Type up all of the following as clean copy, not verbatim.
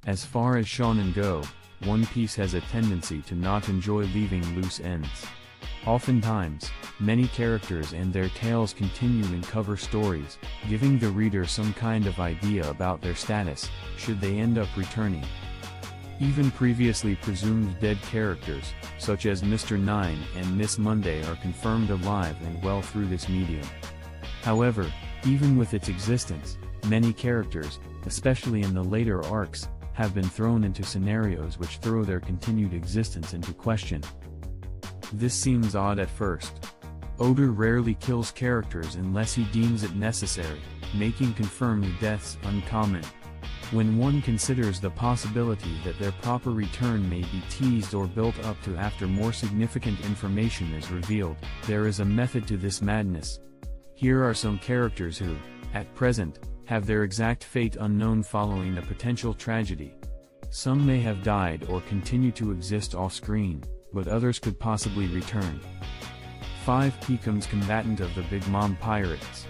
As far as shonen go, One Piece has a tendency to not enjoy leaving loose ends. Oftentimes, many characters and their tales continue in cover stories, giving the reader some kind of idea about their status, should they end up returning. Even previously presumed dead characters, such as Mr. Nine and Miss Monday, are confirmed alive and well through this medium. However, even with its existence, many characters, especially in the later arcs, have been thrown into scenarios which throw their continued existence into question. This seems odd at first. Oda rarely kills characters unless he deems it necessary, making confirmed deaths uncommon. When one considers the possibility that their proper return may be teased or built up to after more significant information is revealed, there is a method to this madness. Here are some characters who, at present, have their exact fate unknown following a potential tragedy. Some may have died or continue to exist off-screen, but others could possibly return. 5. Peakums, combatant of the Big Mom Pirates.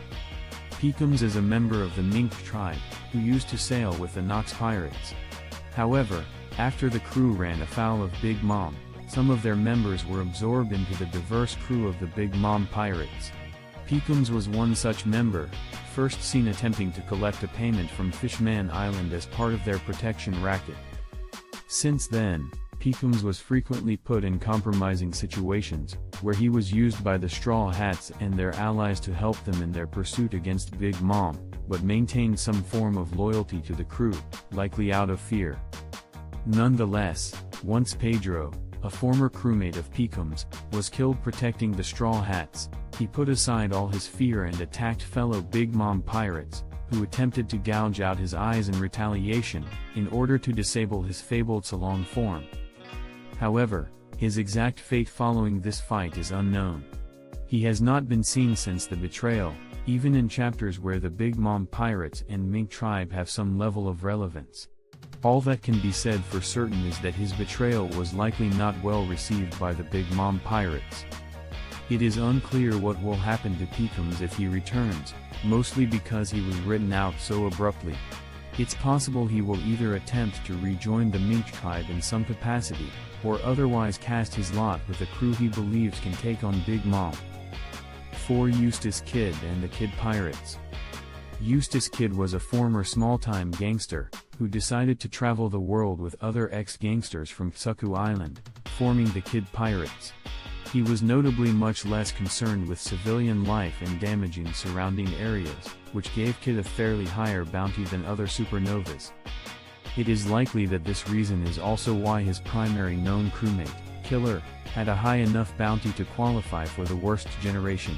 Peakums is a member of the Mink tribe, who used to sail with the Nox Pirates. However, after the crew ran afoul of Big Mom, some of their members were absorbed into the diverse crew of the Big Mom Pirates. Peakums was one such member, first seen attempting to collect a payment from Fishman Island as part of their protection racket. Since then, Peakums was frequently put in compromising situations, where he was used by the Straw Hats and their allies to help them in their pursuit against Big Mom, but maintained some form of loyalty to the crew, likely out of fear. Nonetheless, once Pedro, a former crewmate of Peakums, was killed protecting the Straw Hats, he put aside all his fear and attacked fellow Big Mom pirates, who attempted to gouge out his eyes in retaliation, in order to disable his fabled Salong form. However, his exact fate following this fight is unknown. He has not been seen since the betrayal, even in chapters where the Big Mom Pirates and Mink tribe have some level of relevance. All that can be said for certain is that his betrayal was likely not well received by the Big Mom Pirates. It is unclear what will happen to Peakums if he returns, mostly because he was written out so abruptly. It's possible he will either attempt to rejoin the Mink tribe in some capacity, or otherwise cast his lot with a crew he believes can take on Big Mom. 4. Eustace Kid and the Kid Pirates. Eustace Kid was a former small-time gangster, who decided to travel the world with other ex-gangsters from Tsuku Island, forming the Kid Pirates. He was notably much less concerned with civilian life and damaging surrounding areas, which gave Kid a fairly higher bounty than other supernovas. It is likely that this reason is also why his primary known crewmate, Killer, had a high enough bounty to qualify for the worst generation.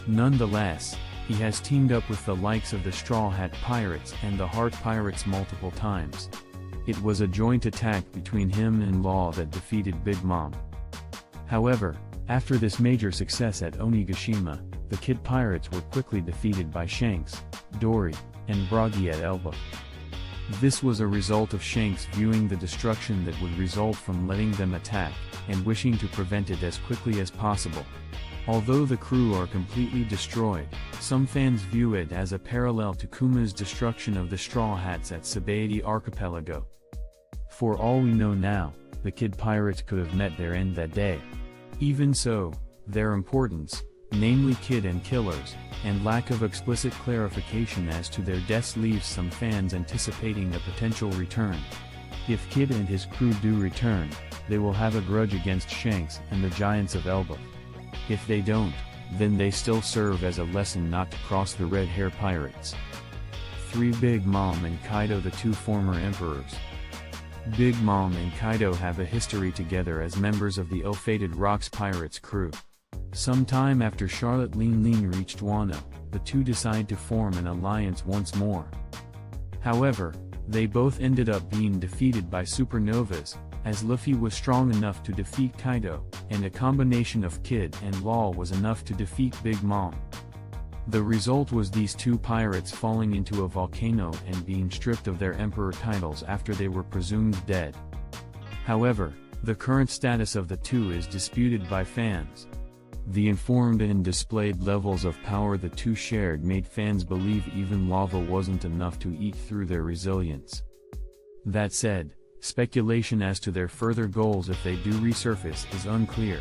Nonetheless, he has teamed up with the likes of the Straw Hat Pirates and the Heart Pirates multiple times. It was a joint attack between him and Law that defeated Big Mom. However, after this major success at Onigashima, the Kid Pirates were quickly defeated by Shanks, Dory, and Bragi at Elba. This was a result of Shanks viewing the destruction that would result from letting them attack, and wishing to prevent it as quickly as possible. Although the crew are completely destroyed, some fans view it as a parallel to Kuma's destruction of the Straw Hats at Sabaody Archipelago. For all we know now, the Kid Pirates could have met their end that day. Even so, their importance, namely Kid and Killer's, and lack of explicit clarification as to their deaths leaves some fans anticipating a potential return. If Kid and his crew do return, they will have a grudge against Shanks and the Giants of Elba. If they don't, then they still serve as a lesson not to cross the Red Hair Pirates. 3. Big Mom and Kaido, the two former emperors. Big Mom and Kaido have a history together as members of the ill-fated Rocks Pirates crew. Sometime after Charlotte Lin reached Wano, the two decide to form an alliance once more. However, they both ended up being defeated by supernovas, as Luffy was strong enough to defeat Kaido, and a combination of Kid and Law was enough to defeat Big Mom. The result was these two pirates falling into a volcano and being stripped of their emperor titles after they were presumed dead. However, the current status of the two is disputed by fans. The informed and displayed levels of power the two shared made fans believe even lava wasn't enough to eat through their resilience. That said, speculation as to their further goals if they do resurface is unclear.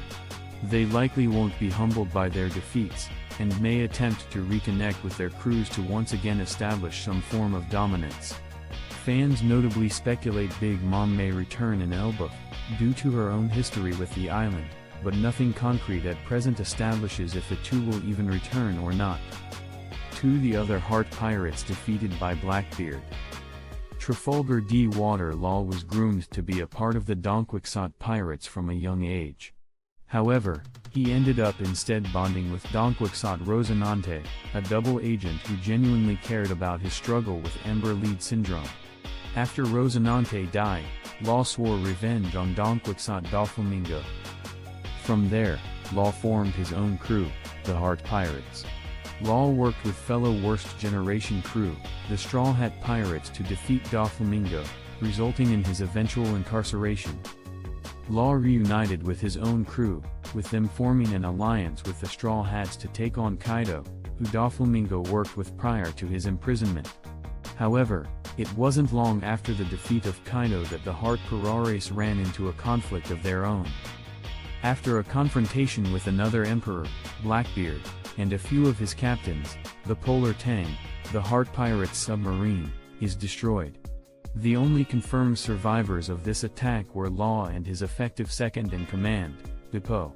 They likely won't be humbled by their defeats, and may attempt to reconnect with their crews to once again establish some form of dominance. Fans notably speculate Big Mom may return in Elbaf, due to her own history with the island, but nothing concrete at present establishes if the two will even return or not. 2. The other Heart Pirates defeated by Blackbeard. Trafalgar D. Waterlaw was groomed to be a part of the Donquixote pirates from a young age. However, he ended up instead bonding with Donquixote Rosinante, a double agent who genuinely cared about his struggle with Ember Lead Syndrome. After Rosinante died, Law swore revenge on Donquixote Doflamingo. From there, Law formed his own crew, the Heart Pirates. Law worked with fellow Worst Generation crew, the Straw Hat Pirates, to defeat Doflamingo, resulting in his eventual incarceration. Law reunited with his own crew, with them forming an alliance with the Straw Hats to take on Kaido, who Doflamingo worked with prior to his imprisonment. However, it wasn't long after the defeat of Kaido that the Heart Pirates ran into a conflict of their own. After a confrontation with another emperor, Blackbeard, and a few of his captains, the Polar Tang, the Heart Pirates submarine is destroyed. The only confirmed survivors of this attack were Law and his effective second-in-command, Bippo.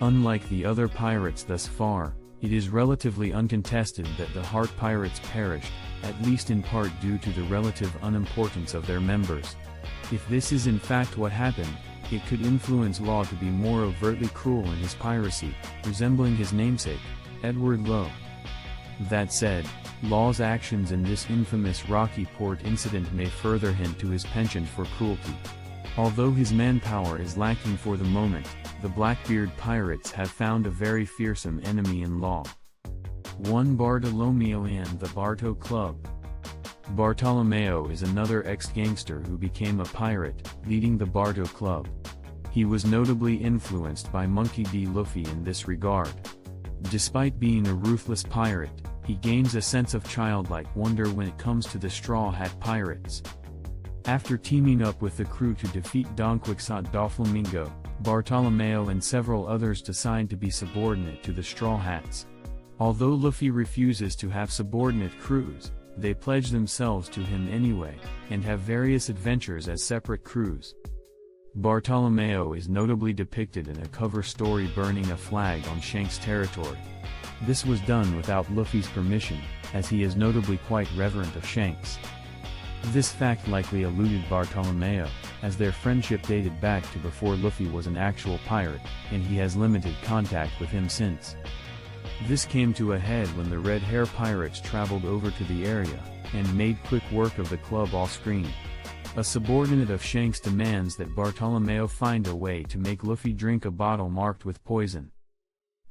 Unlike the other pirates thus far, it is relatively uncontested that the Heart Pirates perished, at least in part due to the relative unimportance of their members. If this is in fact what happened, it could influence Law to be more overtly cruel in his piracy, resembling his namesake, Edward Lowe. That said, Law's actions in this infamous Rocky Port incident may further hint to his penchant for cruelty. Although his manpower is lacking for the moment, the Blackbeard pirates have found a very fearsome enemy in Law. 1. Bartolomeo and the Barto Club. Bartolomeo is another ex-gangster who became a pirate, leading the Barto Club. He was notably influenced by Monkey D. Luffy in this regard. Despite being a ruthless pirate, he gains a sense of childlike wonder when it comes to the Straw Hat Pirates. After teaming up with the crew to defeat Donquixote Doflamingo, Bartolomeo and several others decide to be subordinate to the Straw Hats. Although Luffy refuses to have subordinate crews, they pledge themselves to him anyway, and have various adventures as separate crews. Bartolomeo is notably depicted in a cover story burning a flag on Shanks' territory. This was done without Luffy's permission, as he is notably quite reverent of Shanks. This fact likely eluded Bartolomeo, as their friendship dated back to before Luffy was an actual pirate, and he has limited contact with him since. This came to a head when the Red Hair Pirates traveled over to the area, and made quick work of the club off-screen. A subordinate of Shanks demands that Bartolomeo find a way to make Luffy drink a bottle marked with poison.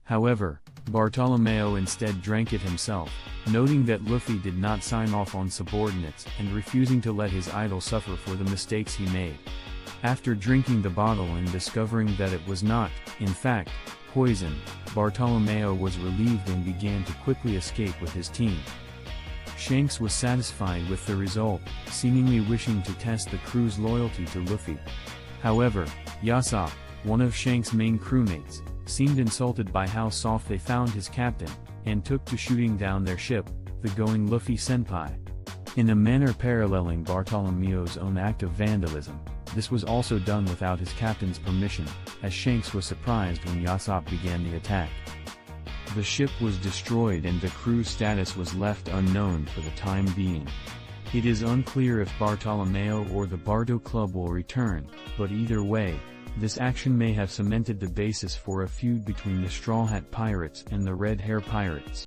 However, Bartolomeo instead drank it himself, noting that Luffy did not sign off on subordinates and refusing to let his idol suffer for the mistakes he made. After drinking the bottle and discovering that it was not, in fact, poison, Bartolomeo was relieved and began to quickly escape with his team. Shanks was satisfied with the result, seemingly wishing to test the crew's loyalty to Luffy. However, Yasopp, one of Shanks' main crewmates, seemed insulted by how soft they found his captain, and took to shooting down their ship, the Going Luffy Senpai. In a manner paralleling Bartolomeo's own act of vandalism, this was also done without his captain's permission, as Shanks was surprised when Yasopp began the attack. The ship was destroyed and the crew's status was left unknown for the time being. It is unclear if Bartolomeo or the Barto Club will return, but either way, this action may have cemented the basis for a feud between the Straw Hat Pirates and the Red Hair Pirates.